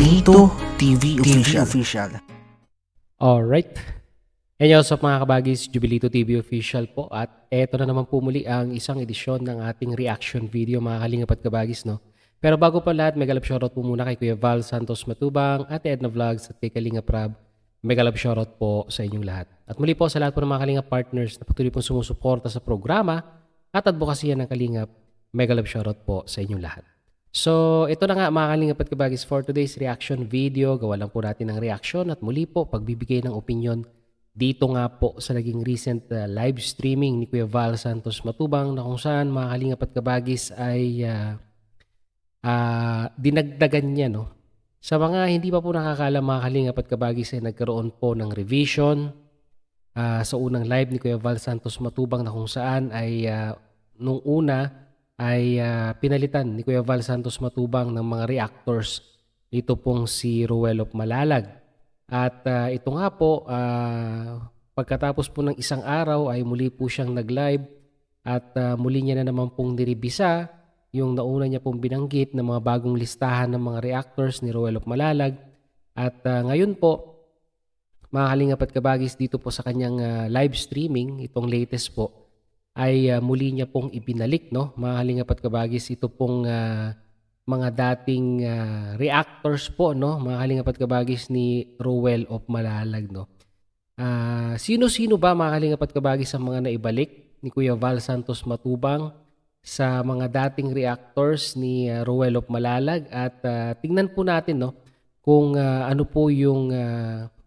Jubilito TV Official. Alright. And what's up mga kabagis, Jubilito TV Official po. At eto na naman po muli ang isang edisyon ng ating reaction video mga kalingap at kabagis, no? Pero bago pa lahat, mega love shoutout po muna kay Kuya Val Santos Matubang, Ate Edna Vlogs at kay Kalingap Rab. Mega love shoutout po sa inyong lahat. At muli po sa lahat po ng mga kalingap partners na patuloy pong sumusuporta sa programa at advokasya ng kalingap, mega love shoutout po sa inyong lahat. So, ito na nga mga kalingap at kabagis for today's reaction video. Gawa lang po natin ng reaction at muli po pagbibigay ng opinion dito nga po sa naging recent live streaming ni Kuya Val Santos Matubang na kung saan mga kalingap at kabagis ay dinagdagan niya, no? Sa mga hindi pa po nakakaalam mga kalingap at kabagis ay nagkaroon po ng revision sa unang live ni Kuya Val Santos Matubang na kung saan ay nung una ay pinalitan ni Kuya Val Santos Matubang ng mga reactors. Ito pong si Ruel of Malalag. At ito nga po, pagkatapos po ng isang araw ay muli po siyang nag-live at muli niya na naman pong niribisa yung nauna niya pong binanggit na mga bagong listahan ng mga reactors ni Ruel of Malalag. At ngayon po, mga kalingap at kabagis, dito po sa kanyang live streaming, itong latest po, ay muli niya pong ibinalik, no? Mga kalingap at kabagis, ito pong mga dating reactors po, no? Mga kalingap at kabagis ni Ruel of Malalag, no? Sino-sino ba mga kalingap at kabagis ang mga naibalik ni Kuya Val Santos Matubang sa mga dating reactors ni Ruel of Malalag? At tingnan po natin, no, kung ano po yung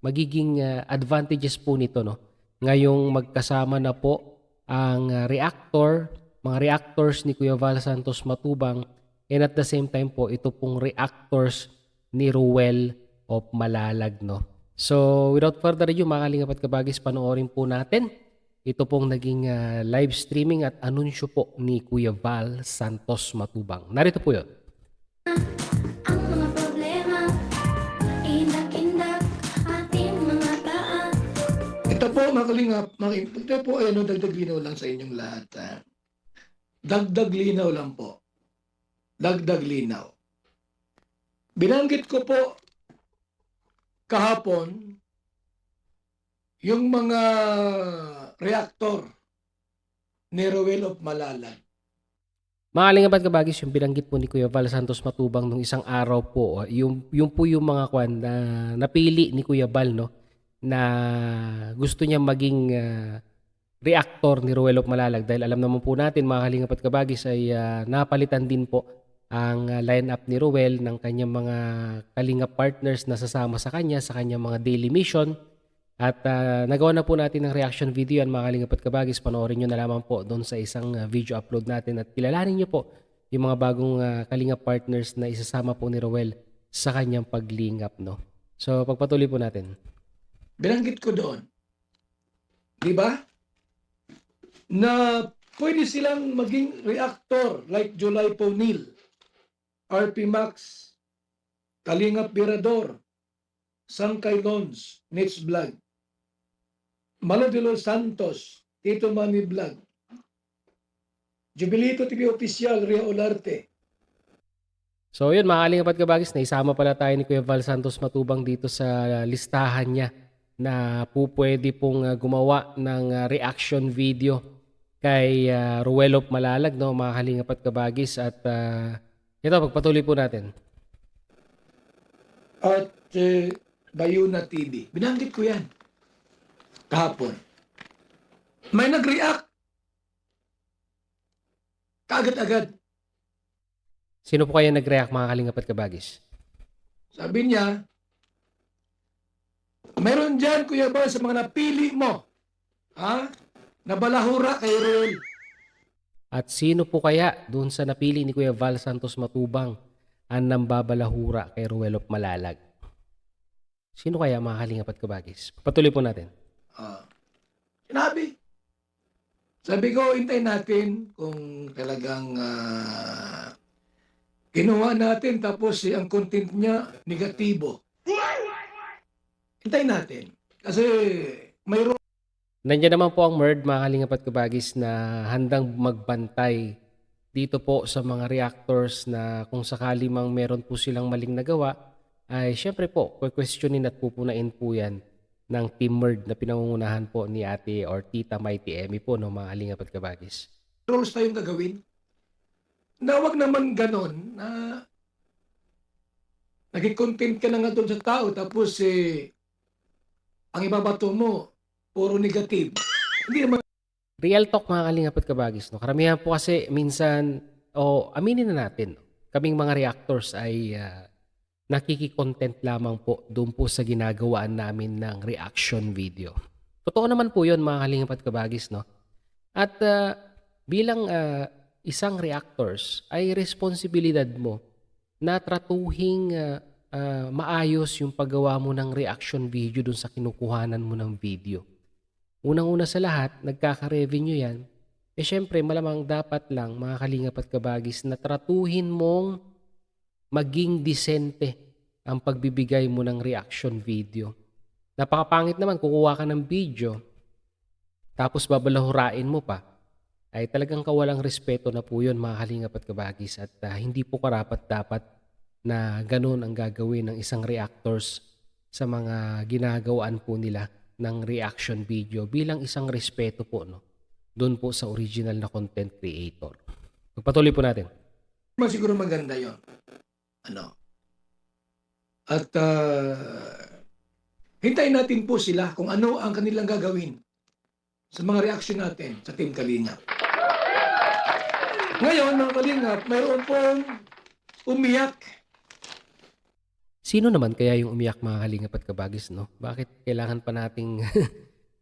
magiging advantages po nito, no? Ngayong magkasama na po ang mga reactors ni Kuya Val Santos Matubang, and at the same time po ito pong reactors ni Ruel of Malalag, no? So without further ado mga kalingap at kabagis, panoorin po natin ito pong naging live streaming at anunsyo po ni Kuya Val Santos Matubang. Narito po yun. Ang mga problema, indak-indak ating mga daan. Ito po mga kalingap, ito po ay dagdag linaw lang sa inyong lahat. Dagdag linaw lang po. Dagdag linaw. Binanggit ko po kahapon yung mga reactor ni Ruel of Malalag. Mga kalingap at kabagis, yung binanggit po ni Kuya Val Santos Matubang nung isang araw po, yung po yung mga kwan na napili ni Kuya Val, no, na gusto niya maging reactor ni Ruel of Malalag dahil alam naman po natin mga kalingap at kabagis ay napalitan din po ang line-up ni Ruel ng kanyang mga kalingap partners na sasama sa kanyang mga daily mission. At nagawa na po natin ng reaction video yan mga kalingap at kabagis. Panoorin nyo na lamang po doon sa isang video upload natin at kilalanin nyo po yung mga bagong kalingap partners na isasama po ni Ruel sa kanyang paglingap, no? So pagpatuloy po natin. Binanggit ko doon, di ba, na pwede silang maging reactor like July Ponil, RP Max, Kalingap Virador, Sangkay Lons, Nits Vlog, Malo de los Santos, Tito Manny Vlog, Jubilito TV Official, Ria Olarte. So yun mga kalingap at kabagis, naisama pala tayo ni Kuya Val Santos Matubang dito sa listahan niya na po pwede pong gumawa ng reaction video kay Ruel of Malalag, no, mga kalingap at kabagis. At ito, pagpatuloy po natin. At Bayuna TV. Binanggit ko yan kahapon. May nag-react kaagad-agad. Sino po kaya nag-react mga kalingap at kabagis? Sabi niya, mayroon dyan, Kuya Val, sa mga napili mo, na balahura kay Ruel. At sino po kaya doon sa napili ni Kuya Val Santos Matubang ang nambabalahura kay Ruel of Malalag? Sino kaya mga kalingap at kabagis? Patuloy po natin. Sabi ko, hintayin natin kung talagang kinuha natin tapos ang content niya negatibo. Hintayin natin. Kasi mayroon. Nandiyan naman po ang MERD mga kalingap at kabagis na handang magbantay dito po sa mga reactors na kung sakali mang meron po silang maling nagawa ay syempre po, questionin at pupunain po yan ng Team Merd na pinangungunahan po ni Ate or Tita Mighty Emmy po, no, mga kalingap at kabagis. Roles tayong gagawin. Na wag naman ganon na naging content ka na nga doon sa tao tapos ang ibabato mo puro negative. Hindi naman Real talk mga kalingap at kabagis, no? Karamihan po kasi minsan, aminin na natin, no? Kaming mga reactors ay nakiki-content lamang po doon po sa ginagawaan namin ng reaction video. Totoo naman po yun mga kalingap at kabagis, no? At bilang isang reactors ay responsibilidad mo na tratuhing maayos yung paggawa mo ng reaction video doon sa kinukuhanan mo ng video. Unang-una sa lahat, nagkaka-revenue yan. Syempre, malamang dapat lang, mga kalingap at kabagis, na tratuhin mong maging disente ang pagbibigay mo ng reaction video. Napakapangit naman, kukuha ka ng video, tapos babalahurain mo pa, ay talagang kawalang respeto na po yun, mga kalingap at kabagis. At hindi po karapat-dapat na ganun ang gagawin ng isang reactors sa mga ginagawaan po nila ng reaction video bilang isang respeto po, no, doon po sa original na content creator. Pagpatuloy po natin. siguro maganda yon. Ano? At hintayin natin po sila kung ano ang kanilang gagawin sa mga reaction natin sa Team Kalingap. Ngayon, mga Kalingap, mayroon pong umiyak. Sino naman kaya yung umiyak mga kalingap at kabagis, no? Bakit kailangan pa nating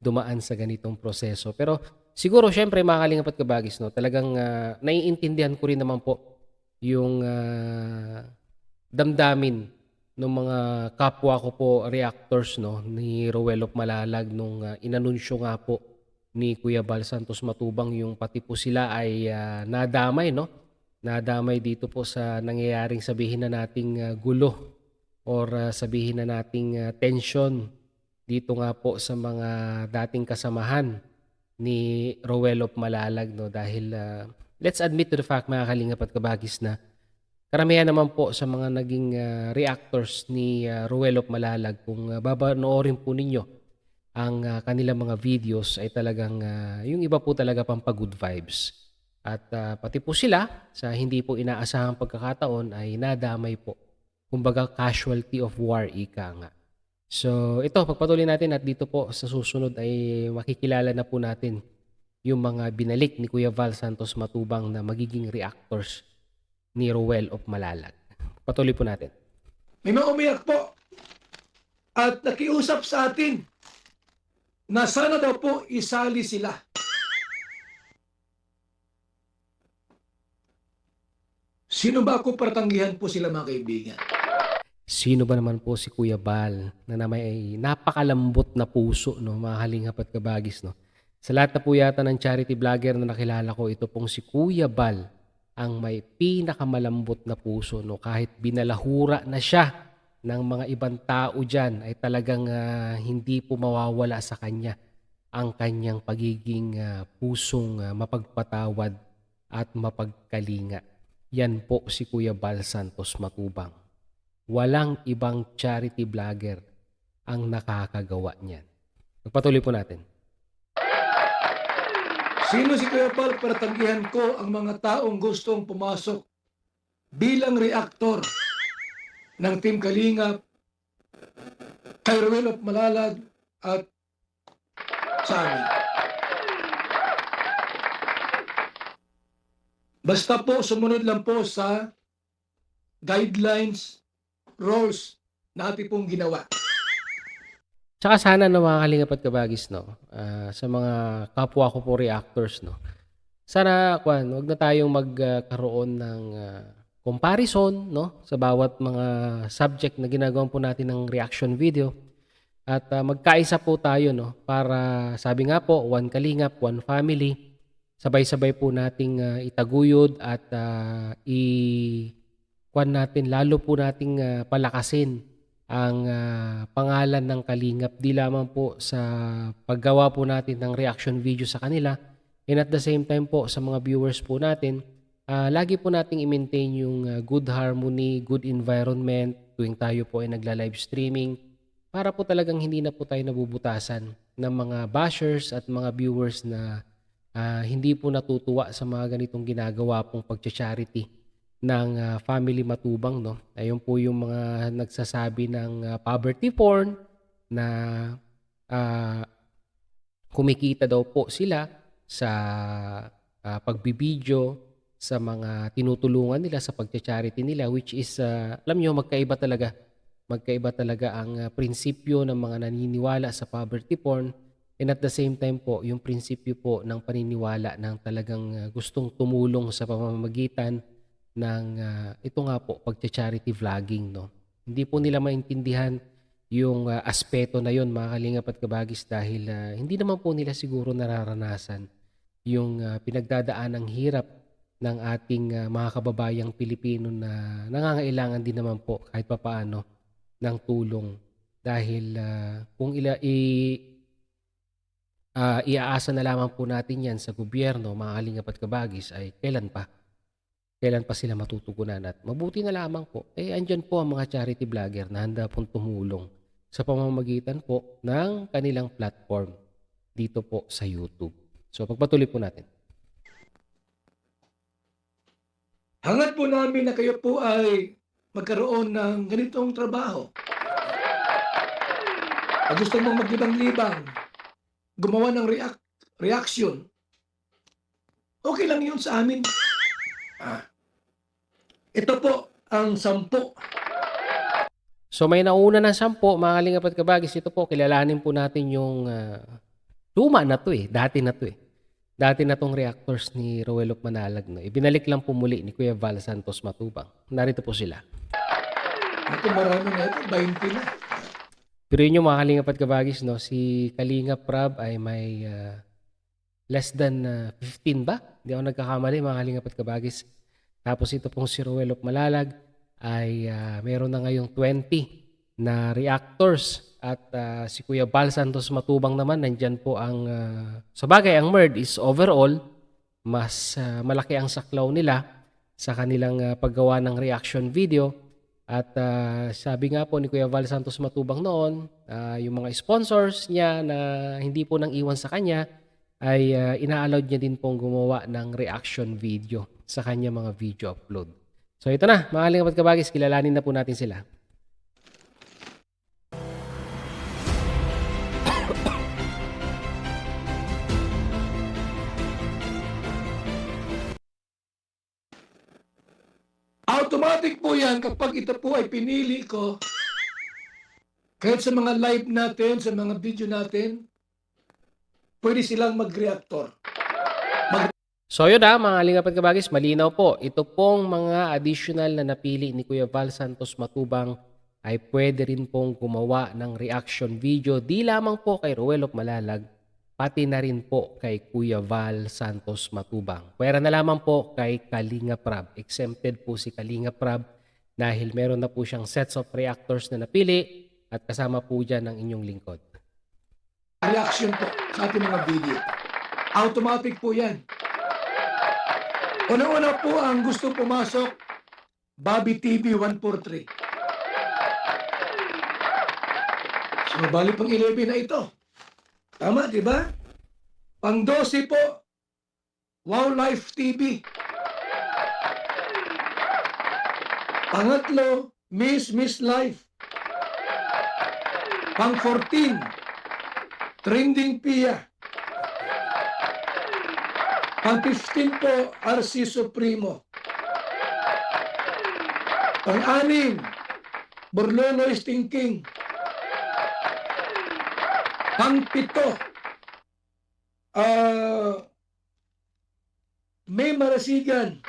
dumaan sa ganitong proseso? Pero siguro syempre mga kalingap at kabagis, no, talagang naiintindihan ko rin naman po yung damdamin ng mga kapwa ko po reactors, no, ni Rowell of Malalag nung inanunsyo nga po ni Kuya Bal Santos Matubang yung pati po sila ay nadamay, no? Nadamay dito po sa nangyayaring sabihin na nating gulo or sabihin na nating tension dito nga po sa mga dating kasamahan ni Rowell of Malalag, no, dahil let's admit to the fact mga kalingap at kabagis na karamihan naman po sa mga naging reactors ni Rowell of Malalag, kung babanoorin po ninyo ang kanilang mga videos ay talagang yung iba po talaga pampag-good vibes. At pati po sila sa hindi po inaasahang pagkakataon ay nadamay po. Kumbaga casualty of war, ika nga. So ito, pagpatuloy natin at dito po sa susunod ay makikilala na po natin yung mga binalik ni Kuya Val Santos Matubang na magiging reactors ni Rowell of Malalag. Patuloy po natin. May mga umiyak po at nakiusap sa atin na sana daw po isali sila. Sino ba ako para tanggihan po sila mga kaibigan? Sino ba naman po si Kuya Bal na may napakalambot na puso, no, mga kalingap at kabagis, no? Sa lahat na po yata ng charity vlogger na nakilala ko, ito pong si Kuya Bal ang may pinakamalambot na puso, no? Kahit binalahura na siya ng mga ibang tao dyan ay talagang hindi po mawawala sa kanya ang kanyang pagiging pusong mapagpatawad at mapagkalinga. Yan po si Kuya Bal Santos Matubang. Walang ibang charity vlogger ang nakakagawa niyan. Pagpatuloy po natin. Sino si Kuya Bal para tanggihan ko ang mga taong gustong pumasok bilang reactor ng Team Kalingap, kay Rowell of Malalag at sa amin. Basta po sumunod lang po sa guidelines, rules na ating pong ginawa. Tsaka sana na mga kalingap at kabagis, no, sa mga kapwa ko po reactors, no, sana wag na tayong magkaroon ng comparison, no, sa bawat mga subject na ginagawa po natin ng reaction video at magkaisa po tayo, no, para sabi nga po, one kalingap, one family, sabay-sabay po nating itaguyod at natin, lalo po nating palakasin ang pangalan ng Kalingap, di lamang po sa paggawa po natin ng reaction video sa kanila, and at the same time po sa mga viewers po natin lagi po nating i-maintain yung good harmony, good environment tuwing tayo po ay nagla-live streaming para po talagang hindi na po tayo nabubutasan ng mga bashers at mga viewers na hindi po natutuwa sa mga ganitong ginagawa pong pagcha-charity ng Family Matubang, no? Ayun po yung mga nagsasabi ng poverty porn na ah, kumikita daw po sila sa pagbibideo sa mga tinutulungan nila sa pagcha-charity nila, which is alam nyo, magkaiba talaga. Magkaiba talaga ang prinsipyo ng mga naniniwala sa poverty porn, and at the same time po yung prinsipyo po ng paniniwala ng talagang gustong tumulong sa pamamagitan ng ito nga po, pagcha-charity vlogging, no. Hindi po nila maintindihan yung aspeto na yon, mga kalingap at kabagis, dahil hindi naman po nila siguro nararanasan yung pinagdadaan ng hirap ng ating mga kababayang Pilipino na nangangailangan din naman po kahit papaano ng tulong, dahil kung iaasa na lamang po natin yan sa gobyerno, mga kalingap at kabagis, ay kailan pa sila matutugunan. At mabuti na lamang po, andyan po ang mga charity vlogger na handa pong tumulong sa pamamagitan po ng kanilang platform dito po sa YouTube. So pagpatuloy po natin. Hangad po namin na kayo po ay magkaroon ng ganitong trabaho. Pag gusto mong maglibang-libang, gumawa ng reaction, okay lang yun sa amin. Ito po ang 10. So may nauna ng 10, mga kalingap at kabagis. Ito po, kilalanin po natin yung luma na to dati na to Dati na tong reactors ni Roel of Manalag, no. Ibinalik lang po muli ni Kuya Val Santos Matubang. Narito po sila. Ito marami na ito, 20 na. Pero yun yung mga kalingap at kabagis, no, si Kalingap Rab ay may less than 15 ba? Hindi ako nagkakamali, mga kalingap at kabagis. Tapos ito pong si Roel of Malalag ay meron na ngayong 20 na reactors. At si Kuya Val Santos Matubang naman, nandyan po ang, sa bagay, ang MERD is overall, mas malaki ang saklaw nila sa kanilang paggawa ng reaction video. At sabi nga po ni Kuya Val Santos Matubang noon, yung mga sponsors niya na hindi po nang iwan sa kanya, ay ina-allowed niya din pong gumawa ng reaction video sa kanya mga video upload. So ito na, mga kalingap at kabagis, kilalanin na po natin sila. Automatic po yan kapag ito po ay pinili ko, kahit sa mga live natin, sa mga video natin, pwede silang mag-reactor. So yun mga kalingap at kabagis, malinaw po. Ito pong mga additional na napili ni Kuya Val Santos Matubang ay pwede rin pong gumawa ng reaction video, di lamang po kay Roel of Malalag, pati na rin po kay Kuya Val Santos Matubang. Pwera na lamang po kay Kalingap Rab. Exempted po si Kalingap Rab dahil meron na po siyang sets of reactors na napili at kasama po dyan ang inyong lingkod. Reaction po sa ating mga video. Automatic po yan. Una-una po ang gusto pumasok, Bobby TV 143. So, bali pang 11 na ito. Tama, di ba? Pang 12 po, Wow Life TV. Pangatlo, Miss Life. Pang 14, Trending Pia. Pang 15 po, RC Supremo. Pang 6, Borlolo Stinking. Pang 7, May Marasigan.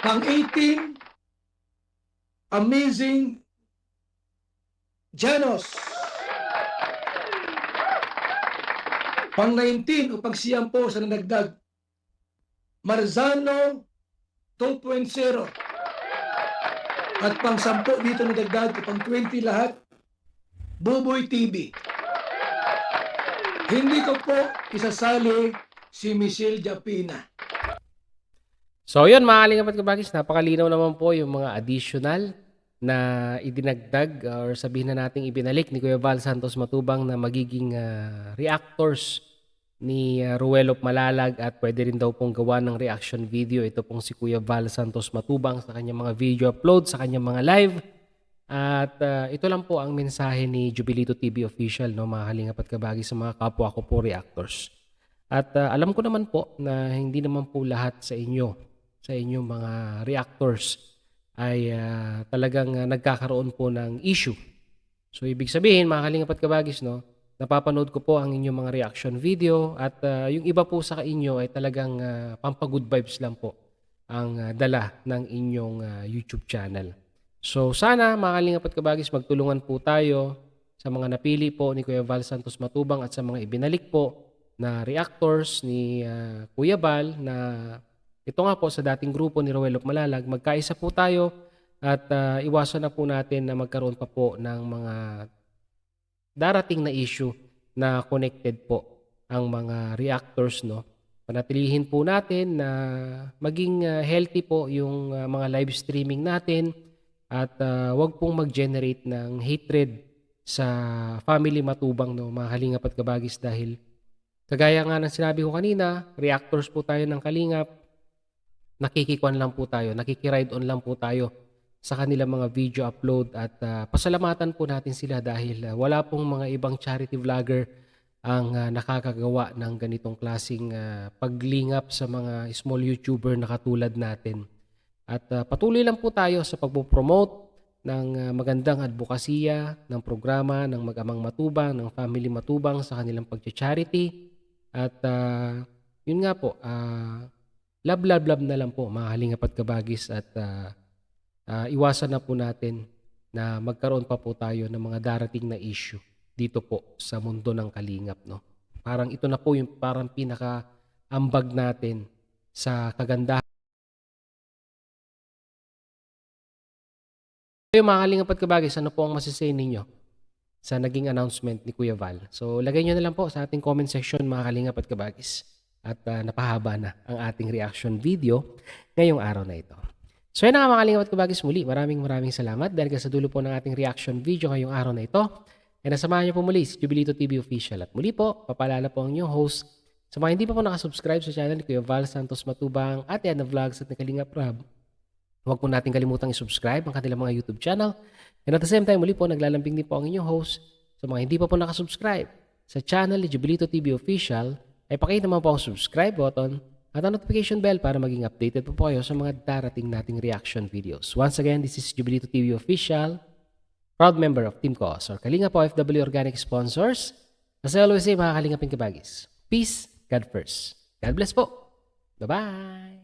Pang 18, Amazing Janos. Pang 19 o pang siyam po sa nanagdag, Marzano 2.0. At pang 10 dito nadagdag, pang 20 lahat, Buboy TV. Hindi ko po isasali si Michelle Japina. So yun mga kalingap at kabagis, napakalinaw naman po yung mga additional na idinagdag or sabihin na nating ibinalik ni Kuya Val Santos Matubang na magiging reactors ni Ruel of Malalag at pwede rin daw pong gawa ng reaction video. Ito pong si Kuya Val Santos Matubang sa kanyang mga video upload, sa kanyang mga live. At ito lang po ang mensahe ni Jubilito TV Official, no, mga kalingap at kabagis sa mga kapwa ko po reactors. At alam ko naman po na hindi naman po lahat sa inyong mga reactors ay talagang nagkakaroon po ng issue. So ibig sabihin mga kalingap at kabagis, no, napapanood ko po ang inyong mga reaction video at yung iba po sa inyo ay talagang pampagood vibes lang po ang dala ng inyong YouTube channel. So sana mga kalingap at kabagis, magtulungan po tayo sa mga napili po ni Kuya Val Santos Matubang at sa mga ibinalik po na reactors ni Kuya Val na ito nga po sa dating grupo ni Ruel of Malalag. Magkaisa po tayo at iwasan na po natin na magkaroon pa po ng mga darating na issue na connected po ang mga reactors, no. Panatilihin po natin na maging healthy po yung mga live streaming natin at wag pong mag-generate ng hatred sa family Matubang, no, mga kalingap at kabagis, dahil kagaya nga ng sinabi ko kanina, reactors po tayo ng kalingap. Nakikikuan lang po tayo, nakikiride on lang po tayo sa kanilang mga video upload at pasalamatan po natin sila dahil wala pong mga ibang charity vlogger ang nakakagawa ng ganitong klaseng paglingap sa mga small YouTuber na katulad natin. At patuloy lang po tayo sa pagpopromote ng magandang advokasya ng programa ng Mag-amang Matubang, ng Family Matubang sa kanilang pag-charity. At yun nga po, love na lang po mga kalingap at kabagis at iwasan na po natin na magkaroon pa po tayo ng mga darating na issue dito po sa mundo ng kalingap, no. Parang ito na po yung parang pinaka-ambag natin sa kagandahan. Kayo mga kalingap at kabagis, ano po ang masasay ninyo sa naging announcement ni Kuya Val? So lagay nyo na lang po sa ating comment section mga kalingap at kabagis. At napahaba na ang ating reaction video ngayong araw na ito. So yun na nga mga kalingap at kabagis, muli maraming salamat dahil sa dulo po ng ating reaction video ngayong araw na ito. E nasamahan niyo po muli si Jubilito TV Official. At muli po, papalala po ang inyong host. Sa mga hindi pa po nakasubscribe sa channel ni Kuya Val Santos Matubang at Yana Vlogs at ni Kalingap Rab, huwag po natin kalimutang i-subscribe ang kanilang mga YouTube channel. And at the same time, muli po naglalambing din po ang inyong host. Sa mga hindi pa po nakasubscribe sa channel ni Jubilito TV Official, ay pakita naman po ang subscribe button at ang notification bell para maging updated po kayo sa mga darating nating reaction videos. Once again, this is Jubilito TV Official, proud member of Team Cause or Kalingap OFW Organic Sponsors. As I always say, mga Kalingapin kabagis, peace, God first. God bless po. Bye-bye!